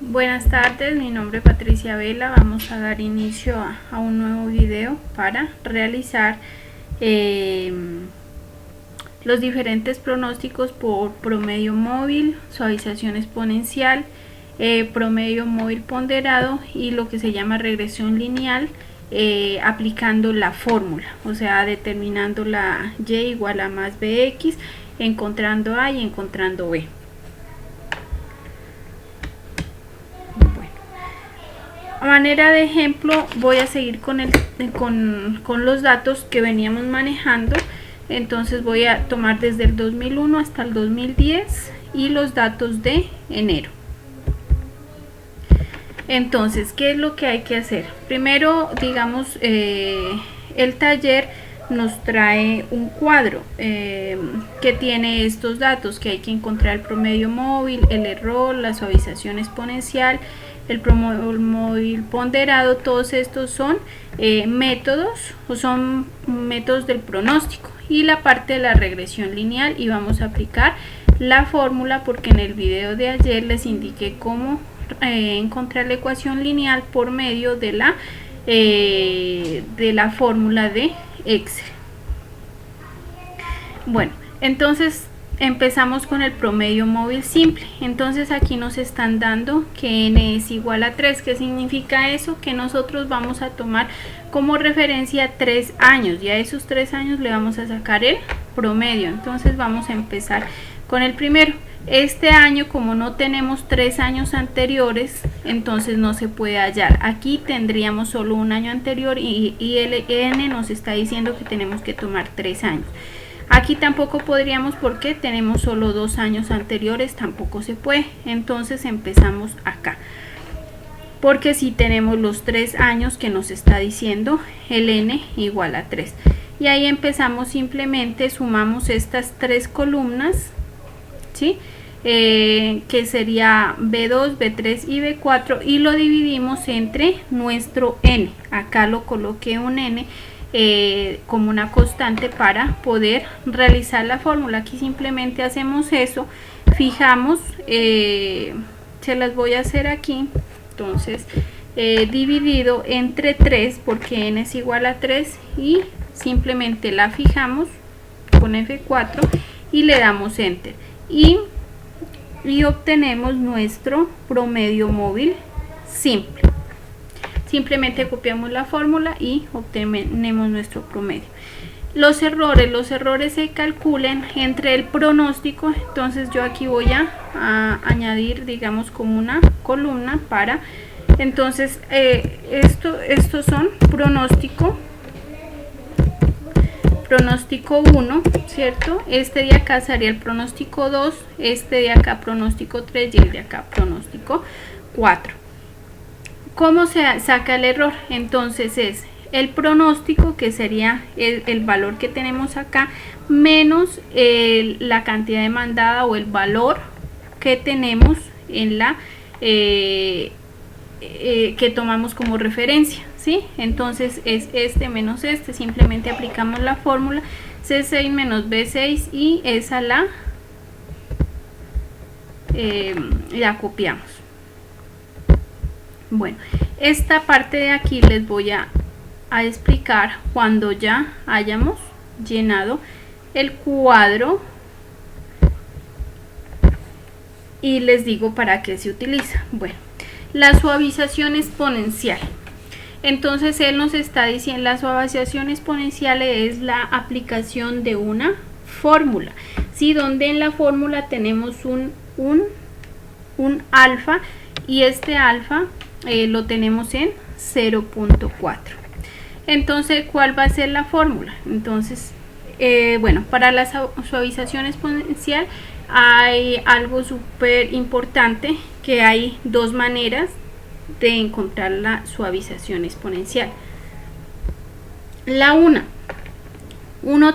Buenas tardes, mi nombre es Patricia Vela. Vamos a dar inicio a un nuevo video para realizar los diferentes pronósticos por promedio móvil, suavización exponencial, promedio móvil ponderado y lo que se llama regresión lineal, aplicando la fórmula, o sea, determinando la y igual a más bx, encontrando a y encontrando b. A manera de ejemplo voy a seguir con los datos que veníamos manejando. Entonces voy a tomar desde el 2001 hasta el 2010 y los datos de enero. Entonces, ¿qué es lo que hay que hacer? Primero, digamos, el taller nos trae un cuadro que tiene estos datos, que hay que encontrar el promedio móvil, el error, la suavización exponencial, el promedio móvil ponderado. Todos estos son métodos del pronóstico, y la parte de la regresión lineal, y vamos a aplicar la fórmula porque en el video de ayer les indiqué cómo encontrar la ecuación lineal por medio de la fórmula de Excel. Bueno, entonces empezamos con el promedio móvil simple. Entonces aquí nos están dando que n es igual a 3. ¿Qué significa eso? Que nosotros vamos a tomar como referencia 3 años, y a esos 3 años le vamos a sacar el promedio. Entonces vamos a empezar con el primero. Este año, como no tenemos 3 años anteriores, entonces no se puede hallar. Aquí tendríamos solo un año anterior y el n nos está diciendo que tenemos que tomar 3 años. Aquí tampoco podríamos porque tenemos solo 2 años anteriores, tampoco se puede. Entonces empezamos acá, porque si tenemos los 3 años que nos está diciendo el n igual a 3. Y ahí empezamos, simplemente sumamos estas 3 columnas, ¿sí? Que sería B2, B3 y B4, y lo dividimos entre nuestro n. Acá lo coloqué un n como una constante para poder realizar la fórmula. Aquí simplemente hacemos eso, fijamos, se las voy a hacer aquí. Entonces dividido entre 3, porque n es igual a 3, y simplemente la fijamos con F4 y le damos enter, y obtenemos nuestro promedio móvil simple. Simplemente copiamos la fórmula y obtenemos nuestro promedio. Los errores se calculan entre el pronóstico. Entonces yo aquí voy a añadir, digamos, como una columna para, entonces estos son pronóstico 1, ¿cierto? Este de acá sería el pronóstico 2, este de acá pronóstico 3 y el de acá pronóstico 4. ¿Cómo se saca el error? Entonces es el pronóstico, que sería el valor que tenemos acá, menos la cantidad demandada o el valor que tenemos en la que tomamos como referencia, ¿sí? Entonces es este menos este. Simplemente aplicamos la fórmula C6 menos B6 y esa la copiamos. Bueno, esta parte de aquí les voy a explicar cuando ya hayamos llenado el cuadro, y les digo para qué se utiliza. Bueno, la suavización exponencial. Entonces él nos está diciendo, la suavización exponencial es la aplicación de una fórmula, ¿sí? Donde en la fórmula tenemos un alfa, y este alfa lo tenemos en 0.4. Entonces, ¿cuál va a ser la fórmula? Entonces, bueno, para la suavización exponencial hay algo súper importante, que hay dos maneras de encontrar la suavización exponencial. Uno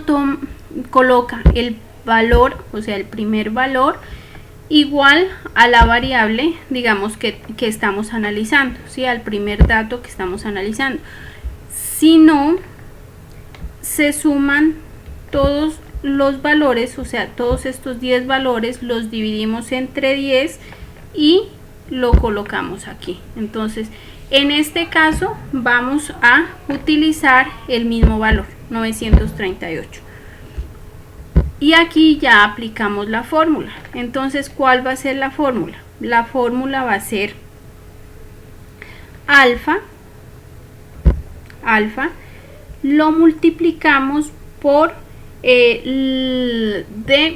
coloca el valor, o sea, el primer valor, igual a la variable, digamos, que estamos analizando, ¿sí? Al primer dato que estamos analizando. Si no, se suman todos los valores, o sea, todos estos 10 valores los dividimos entre 10 y lo colocamos aquí. Entonces en este caso vamos a utilizar el mismo valor, 938. Y aquí ya aplicamos la fórmula. Entonces, ¿cuál va a ser la fórmula? La fórmula va a ser alfa lo multiplicamos por d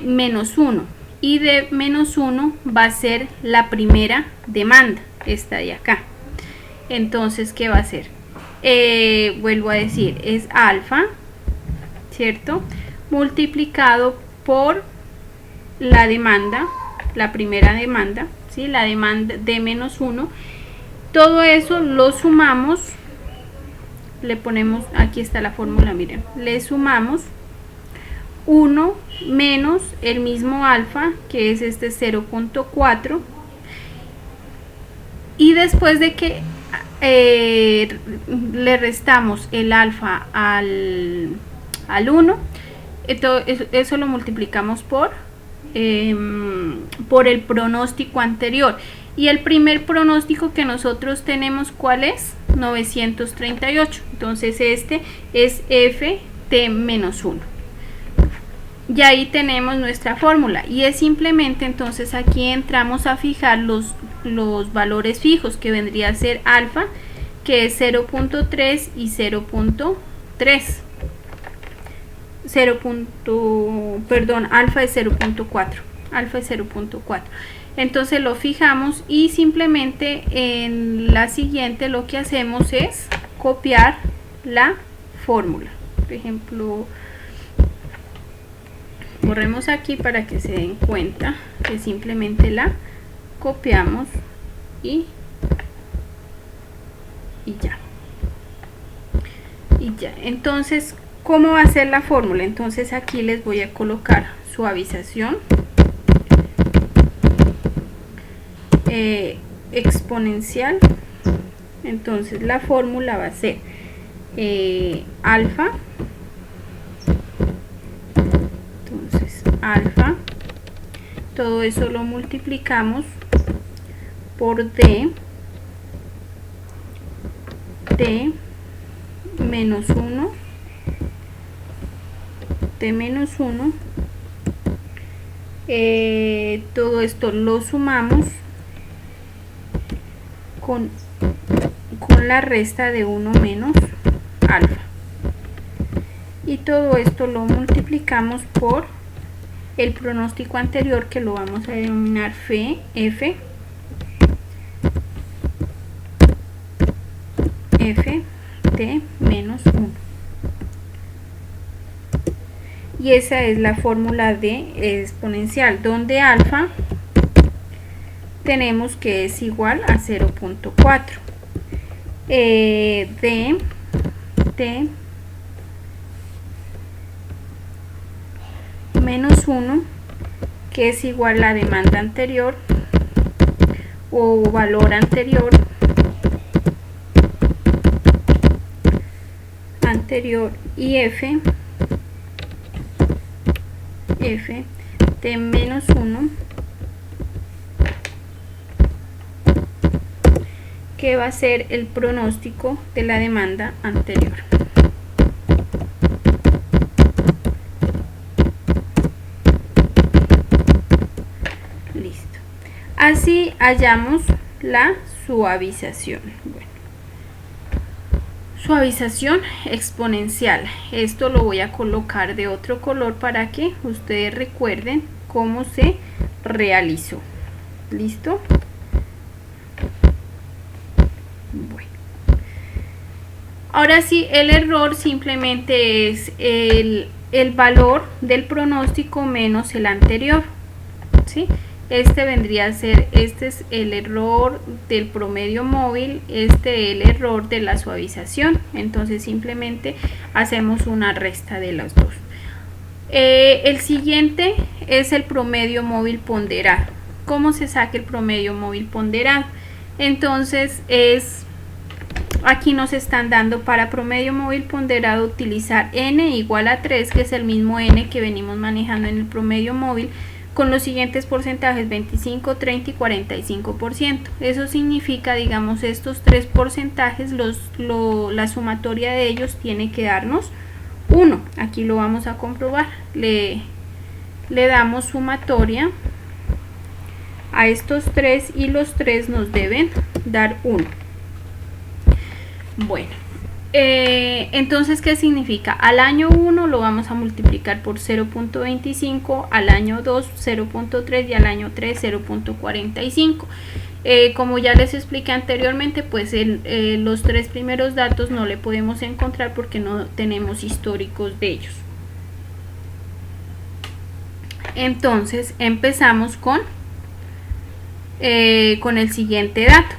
menos 1, y d menos 1 va a ser la primera demanda, esta de acá. Entonces, ¿qué va a ser? Vuelvo a decir, es alfa, ¿cierto?, multiplicado por la demanda, la primera demanda, ¿sí?, la demanda de menos 1. Todo eso lo sumamos, le ponemos, aquí está la fórmula, miren, le sumamos 1 menos el mismo alfa, que es este 0.4, y después de que le restamos el alfa al 1, eso lo multiplicamos por el pronóstico anterior, y el primer pronóstico que nosotros tenemos, ¿cuál es? 938. Entonces este es f t menos 1, y ahí tenemos nuestra fórmula, y es simplemente, entonces aquí entramos a fijar los valores fijos, que vendría a ser alfa, que es 0.3 y 0.3. Alfa es 0.4. Entonces lo fijamos, y simplemente en la siguiente lo que hacemos es copiar la fórmula. Por ejemplo, corremos aquí para que se den cuenta que simplemente la copiamos y ya. Entonces, ¿cómo va a ser la fórmula? Entonces aquí les voy a colocar suavización exponencial. Entonces la fórmula va a ser alfa, entonces alfa, todo eso lo multiplicamos por d menos 1, todo esto lo sumamos con la resta de 1 menos alfa, y todo esto lo multiplicamos por el pronóstico anterior, que lo vamos a denominar f t menos 1, y esa es la fórmula de exponencial, donde alfa tenemos que es igual a 0.4, de t menos 1, que es igual a la demanda anterior o valor anterior, y f t menos 1, que va a ser el pronóstico de la demanda anterior. Listo. Así hallamos la suavización. Bueno, suavización exponencial. Esto lo voy a colocar de otro color para que ustedes recuerden cómo se realizó. ¿Listo? Bueno. Ahora sí, el error simplemente es el valor del pronóstico menos el anterior, ¿sí? Este vendría a ser, este es el error del promedio móvil, el error de la suavización. Entonces simplemente hacemos una resta de las dos. El siguiente es el promedio móvil ponderado. ¿Cómo se saca el promedio móvil ponderado? Entonces aquí nos están dando para promedio móvil ponderado utilizar n igual a 3, que es el mismo n que venimos manejando en el promedio móvil, con los siguientes porcentajes: 25, 30 y 45%. Eso significa, digamos, estos tres porcentajes, la sumatoria de ellos tiene que darnos 1. Aquí lo vamos a comprobar. Le damos sumatoria a estos tres y los tres nos deben dar 1. Bueno, entonces, ¿qué significa? Al año 1 lo vamos a multiplicar por 0.25, al año 2 0.3 y al año 3 0.45. Como ya les expliqué anteriormente, pues los tres primeros datos no le podemos encontrar porque no tenemos históricos de ellos. Entonces empezamos con el siguiente dato.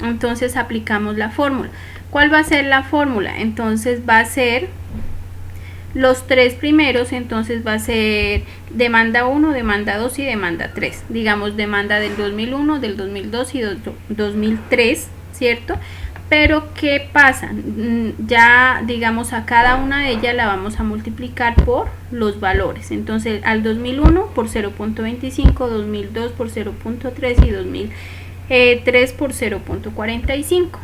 Entonces aplicamos la fórmula. ¿Cuál va a ser la fórmula? Entonces va a ser los tres primeros, entonces va a ser demanda 1, demanda 2 y demanda 3. Digamos, demanda del 2001, del 2002 y 2003, ¿cierto? Pero ¿qué pasa? Ya, digamos, a cada una de ellas la vamos a multiplicar por los valores. Entonces al 2001 por 0.25, 2002 por 0.3 y 2003 por 0.45.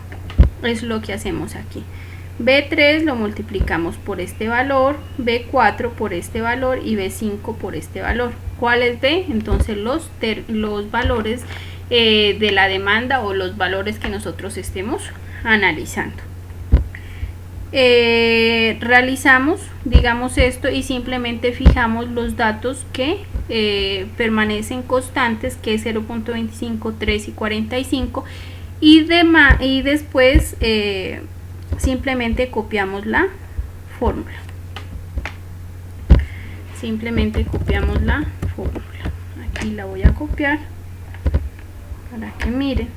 Es lo que hacemos aquí. B3 lo multiplicamos por este valor, B4 por este valor y B5 por este valor. ¿Cuál es B? Entonces los valores de la demanda o los valores que nosotros estemos analizando. Realizamos, digamos, esto y simplemente fijamos los datos que permanecen constantes, que es 0.25, 3 y 45. Y después simplemente copiamos la fórmula. Simplemente copiamos la fórmula. Aquí la voy a copiar para que miren.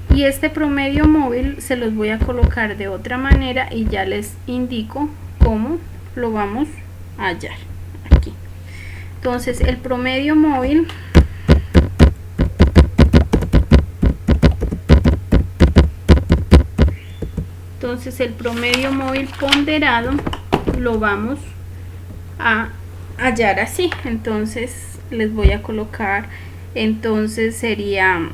Y este promedio móvil se los voy a colocar de otra manera y ya les indico cómo lo vamos a hallar aquí. Entonces el promedio móvil ponderado lo vamos a hallar así. Entonces les voy a colocar, entonces sería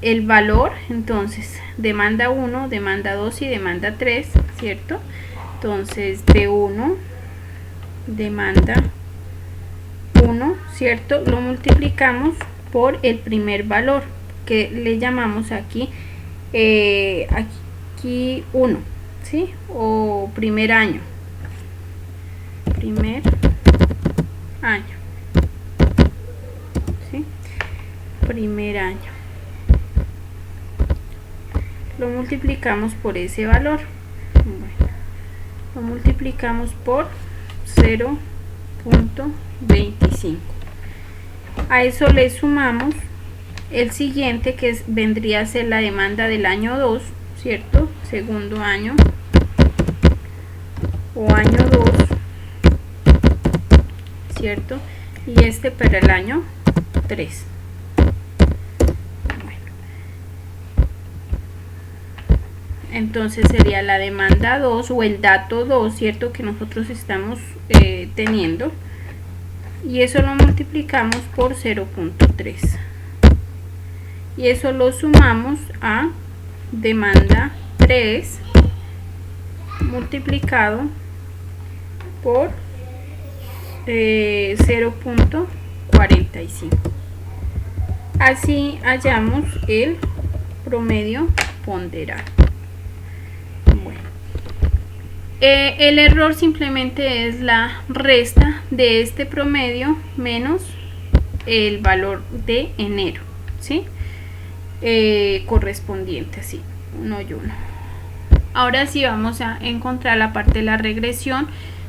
el valor, entonces demanda 1, demanda 2 y demanda 3, ¿cierto? Entonces de 1, demanda 1, ¿cierto? Lo multiplicamos por el primer valor que le llamamos aquí 1, ¿sí? O primer año. ¿Sí? Primer año. Lo multiplicamos por ese valor. Bueno, lo multiplicamos por 0.25. A eso le sumamos el siguiente, que vendría a ser la demanda del año 2, ¿cierto? Segundo año o año 2, ¿cierto? Y este para el año 3. Bueno. Entonces sería la demanda 2 o el dato 2, ¿cierto? Que nosotros estamos teniendo. Y eso lo multiplicamos por 0.3. Y eso lo sumamos a demanda 3 multiplicado por 0.45. Así hallamos el promedio ponderado. Bueno, el error simplemente es la resta de este promedio menos el valor de enero, ¿sí? Correspondiente, así, 1 y 1. Ahora sí vamos a encontrar la parte de la regresión,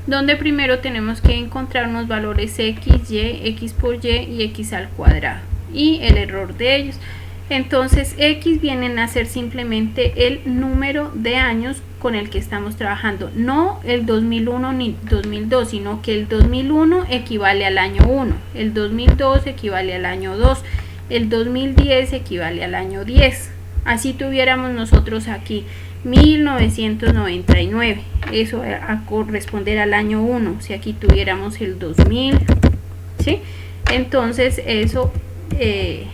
donde primero tenemos que encontrar unos valores x, y, x por y y x al cuadrado y el error de ellos. Entonces x vienen a ser simplemente el número de años con el que estamos trabajando, no el 2001 ni 2002, sino que el 2001 equivale al año 1, el 2002 equivale al año 2, el 2010 equivale al año 10. Así tuviéramos nosotros aquí 1999, eso a corresponder al año 1, si aquí tuviéramos el 2000, ¿sí? Entonces eso es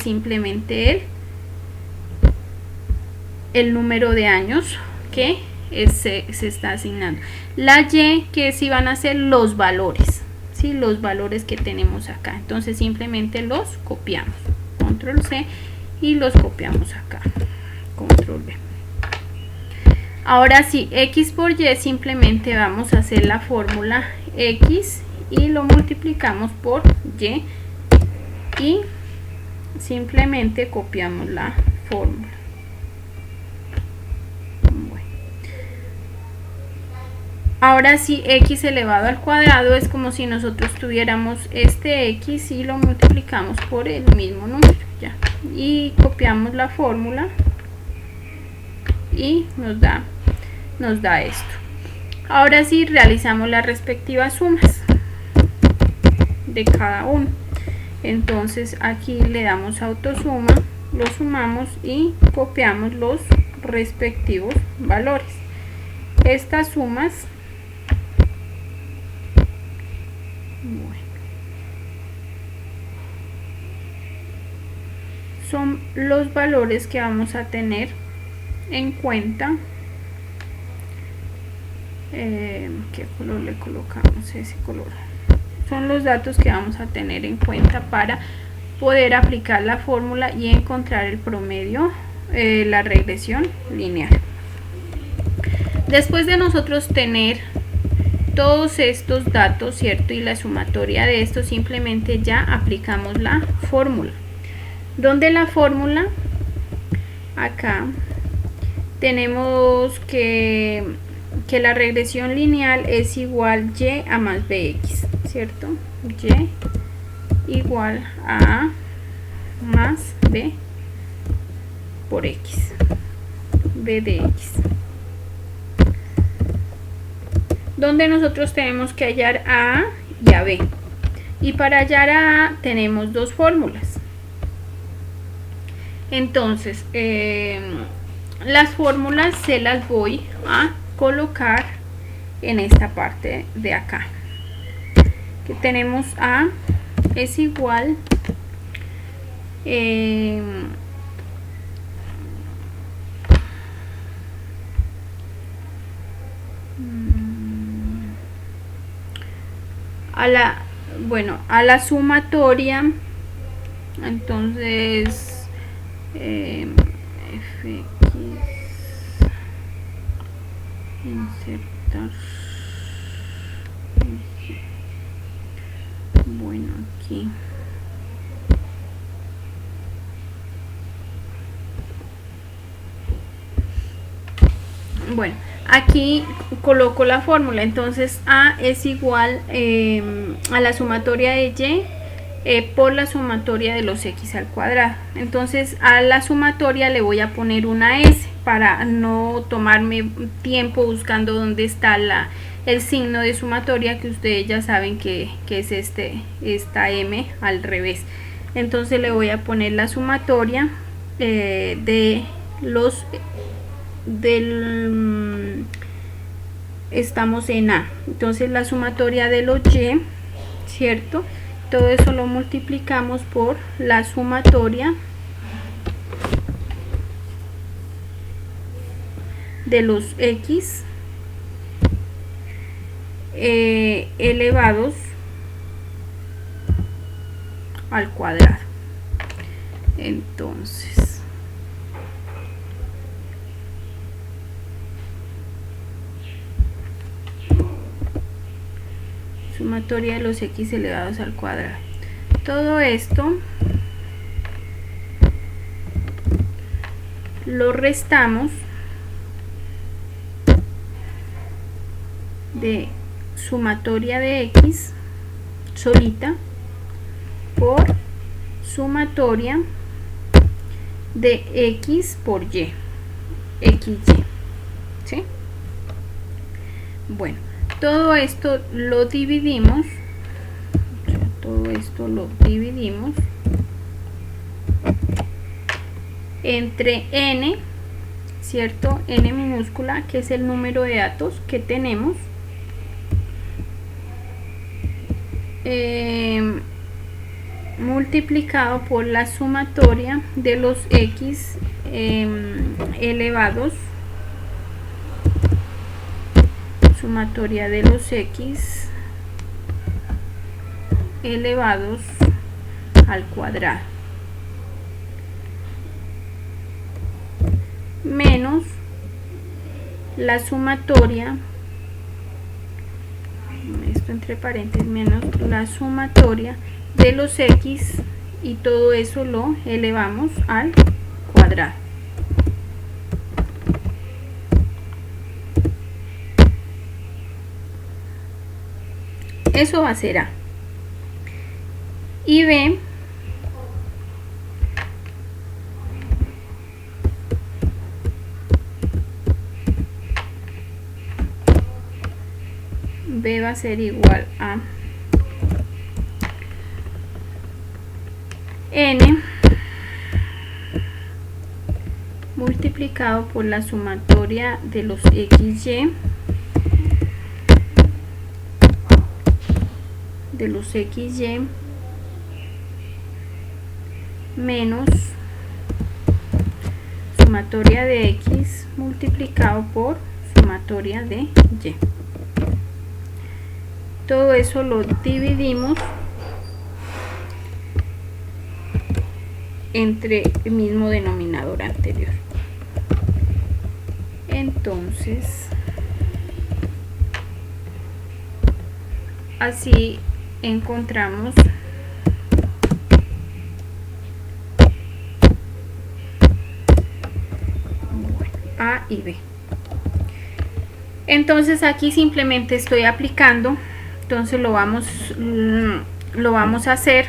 simplemente el número de años que se está asignando. La Y, que si van a ser los valores, ¿sí? Los valores que tenemos acá. Entonces simplemente los copiamos, control C, y los copiamos acá, control V. Ahora sí, X por Y, simplemente vamos a hacer la fórmula X y lo multiplicamos por Y y simplemente copiamos la fórmula. Ahora sí, x elevado al cuadrado es como si nosotros tuviéramos este x y lo multiplicamos por el mismo número, ya, y copiamos la fórmula y nos da esto. Ahora sí, realizamos las respectivas sumas de cada uno. Entonces aquí le damos autosuma, lo sumamos y copiamos los respectivos valores. Estas sumas, son los valores que vamos a tener en cuenta. ¿Qué color le colocamos? Ese color. Son los datos que vamos a tener en cuenta para poder aplicar la fórmula y encontrar el promedio, la regresión lineal. Después de nosotros tener todos estos datos, ¿cierto? Y la sumatoria de esto, simplemente ya aplicamos la fórmula. Donde la fórmula, acá tenemos que la regresión lineal es igual y a más bx, ¿cierto? Y igual a más b por x, b de x. Donde nosotros tenemos que hallar a A y a B. Y para hallar a A tenemos dos fórmulas. Entonces, las fórmulas se las voy a colocar en esta parte de acá. Que tenemos A es igual a la sumatoria. Entonces fx, insertar, bueno, aquí bueno, aquí coloco la fórmula. Entonces A es igual a la sumatoria de Y por la sumatoria de los x al cuadrado. Entonces a la sumatoria le voy a poner una s para no tomarme tiempo buscando dónde está el signo de sumatoria, que ustedes ya saben que es esta m al revés. Entonces le voy a poner la sumatoria estamos en A, entonces la sumatoria de los y, ¿cierto? Todo eso lo multiplicamos por la sumatoria de los x elevados al cuadrado. Entonces sumatoria de los x elevados al cuadrado. Todo esto lo restamos de sumatoria de x solita por sumatoria de x por y, xy, ¿sí? Bueno, todo esto lo dividimos, entre n, ¿cierto? N minúscula, que es el número de datos que tenemos, multiplicado por la sumatoria de los x elevados, sumatoria de los x elevados al cuadrado, menos la sumatoria, esto entre paréntesis, menos la sumatoria de los x, y todo eso lo elevamos al cuadrado. Eso va a ser A. Y B va a ser igual a N multiplicado por la sumatoria de los XY menos sumatoria de X multiplicado por sumatoria de Y. Todo eso lo dividimos entre el mismo denominador anterior. Entonces, así encontramos A y B. Entonces aquí simplemente estoy aplicando, entonces lo vamos a hacer.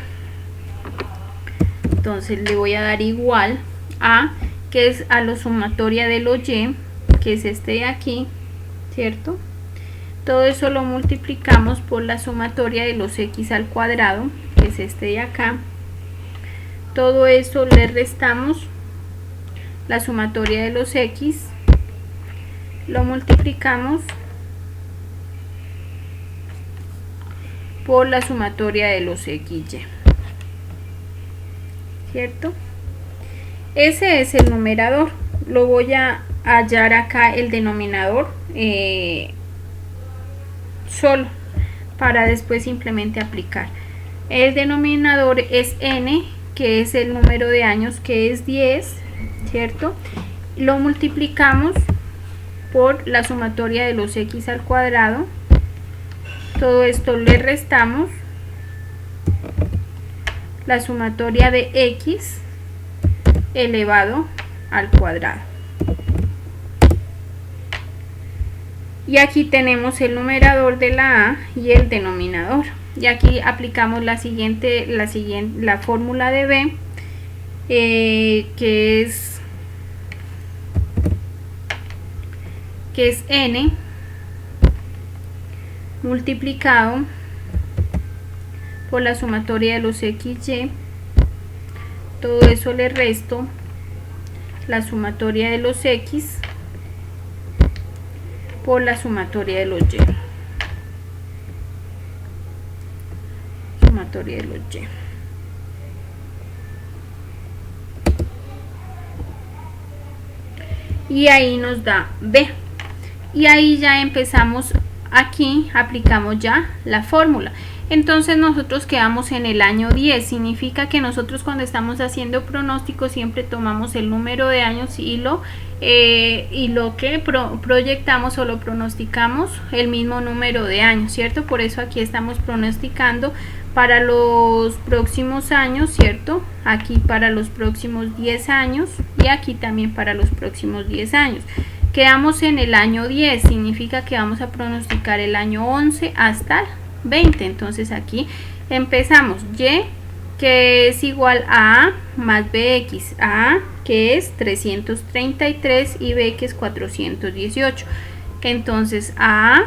Entonces le voy a dar igual a, que es a la sumatoria de los Y, que es este de aquí, ¿cierto? Todo eso lo multiplicamos por la sumatoria de los X al cuadrado, que es este de acá. Todo eso le restamos la sumatoria de los X, lo multiplicamos por la sumatoria de los XY, ¿cierto? Ese es el numerador. Lo voy a hallar acá el denominador solo, para después simplemente aplicar. El denominador es N, que es el número de años, que es 10, ¿cierto? Lo multiplicamos por la sumatoria de los X al cuadrado. Todo esto le restamos la sumatoria de X elevado al cuadrado. Y aquí tenemos el numerador de la A y el denominador. Y aquí aplicamos la fórmula de B, que es N multiplicado por la sumatoria de los XY. Todo eso le resto la sumatoria de los X por la sumatoria de los Y. Sumatoria de los Y. Y ahí nos da B. Y ahí ya empezamos, aquí aplicamos ya la fórmula. Entonces nosotros quedamos en el año 10. Significa que nosotros cuando estamos haciendo pronósticos siempre tomamos el número de años y lo que proyectamos o lo pronosticamos el mismo número de años, ¿cierto? Por eso aquí estamos pronosticando para los próximos años, ¿cierto? Aquí para los próximos 10 años y aquí también para los próximos 10 años. Quedamos en el año 10, significa que vamos a pronosticar el año 11 hasta el 20. Entonces aquí empezamos Y, que es igual a más BX, A que es 333 y B que es 418. Entonces A,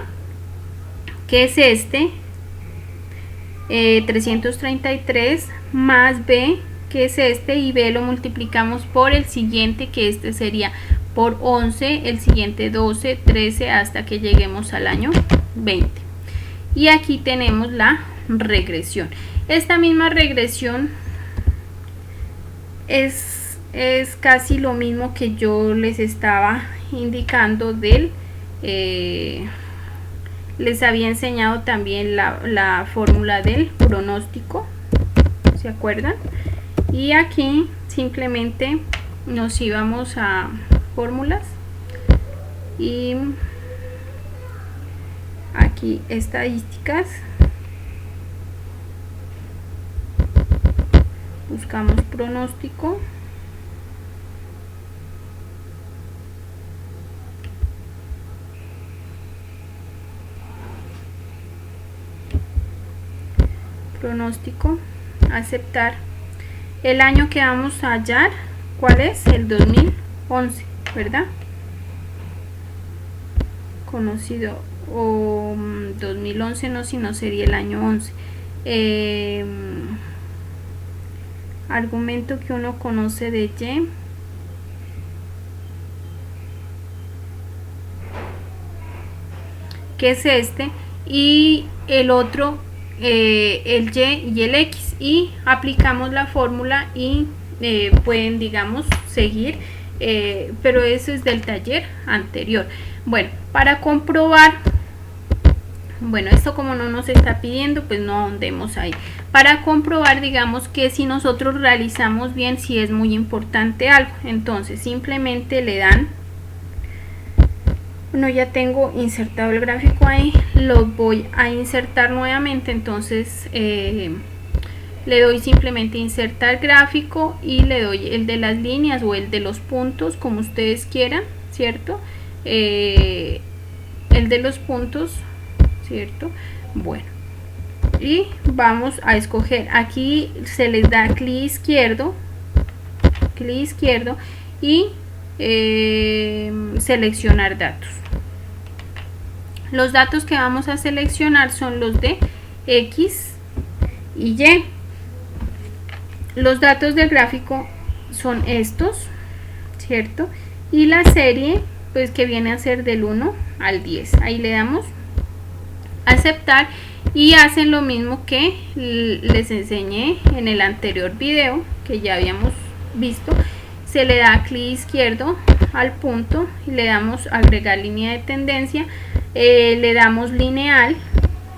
que es este, 333 más B, que es este, y B lo multiplicamos por el siguiente, que este sería por 11, el siguiente 12, 13, hasta que lleguemos al año 20. Y aquí tenemos la regresión. Esta misma regresión es casi lo mismo que yo les estaba indicando del les había enseñado también la fórmula del pronóstico, ¿se acuerdan? Y aquí simplemente nos íbamos a fórmulas y aquí estadísticas, buscamos pronóstico, aceptar. El año que vamos a hallar, ¿cuál es? El 2011, ¿verdad? Conocido, o 2011 no, sino sería el año 11. Argumento que uno conoce de Y, que es este, y el otro el Y y el X, y aplicamos la fórmula y pueden, digamos, seguir, pero eso es del taller anterior. Bueno, para comprobar, bueno, esto como no nos está pidiendo, pues no ahondemos ahí. Para comprobar, digamos, que si nosotros realizamos bien, si es muy importante algo, entonces simplemente le dan, bueno, ya tengo insertado el gráfico ahí, lo voy a insertar nuevamente, entonces le doy simplemente insertar gráfico y le doy el de las líneas o el de los puntos, como ustedes quieran, ¿cierto? El de los puntos, ¿cierto? Bueno, y vamos a escoger, aquí se les da clic izquierdo y seleccionar datos. Los datos que vamos a seleccionar son los de X y Y. Los datos del gráfico son estos, ¿cierto? Y la serie, pues, que viene a ser del 1 al 10. Ahí le damos aceptar y hacen lo mismo que les enseñé en el anterior video que ya habíamos visto. Se le da clic izquierdo al punto y le damos agregar línea de tendencia, le damos lineal,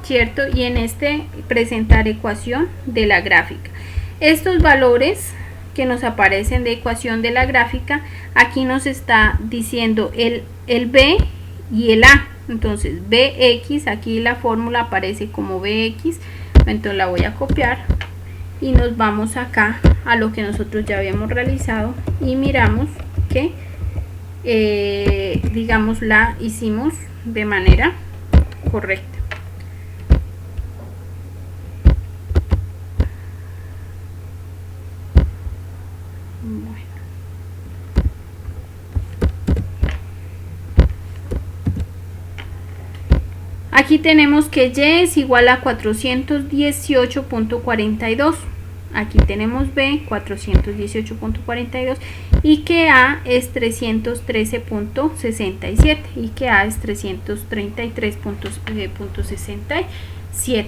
¿cierto? Y en este presentar ecuación de la gráfica. Estos valores que nos aparecen de ecuación de la gráfica, aquí nos está diciendo el B y el A. Entonces BX, aquí la fórmula aparece como BX, entonces la voy a copiar y nos vamos acá a lo que nosotros ya habíamos realizado y miramos que digamos la hicimos de manera correcta. Bueno. Aquí tenemos que Y es igual a 418.42. Aquí tenemos B, 418.42, y que A es 313.67 y que A es 333.67.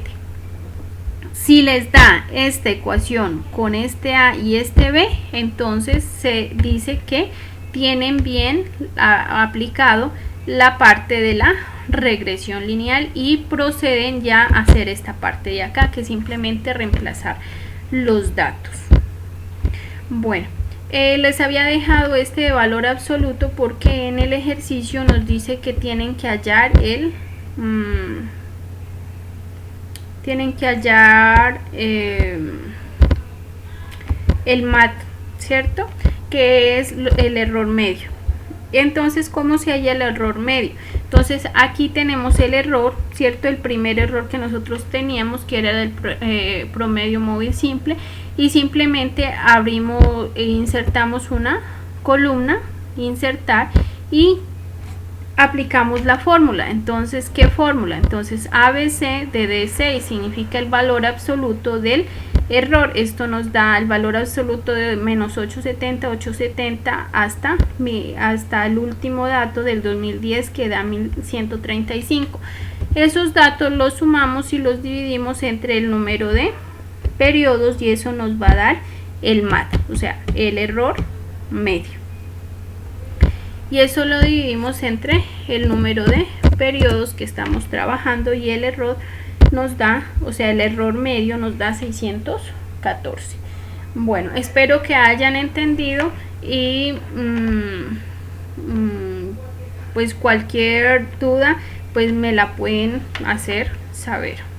Si les da esta ecuación con este A y este B, entonces se dice que tienen bien aplicado la parte de la regresión lineal y proceden ya a hacer esta parte de acá, que es simplemente reemplazar los datos. Bueno, les había dejado este de valor absoluto porque en el ejercicio nos dice que tienen que hallar el MAT, ¿cierto? Que es el error medio. Entonces, ¿cómo se halla el error medio? Entonces, aquí tenemos el error, ¿cierto? El primer error que nosotros teníamos, que era del promedio móvil simple, y simplemente abrimos e insertamos una columna, insertar, y aplicamos la fórmula. Entonces, ¿qué fórmula? Entonces, ABC de D6 significa el valor absoluto del error. Esto nos da el valor absoluto de menos 870 hasta el último dato del 2010 que da 1135. Esos datos los sumamos y los dividimos entre el número de periodos y eso nos va a dar el MAT, o sea, el error medio. Y eso lo dividimos entre el número de periodos que estamos trabajando y el error nos da, o sea, el error medio nos da 614. Bueno, espero que hayan entendido y pues cualquier duda pues me la pueden hacer saber.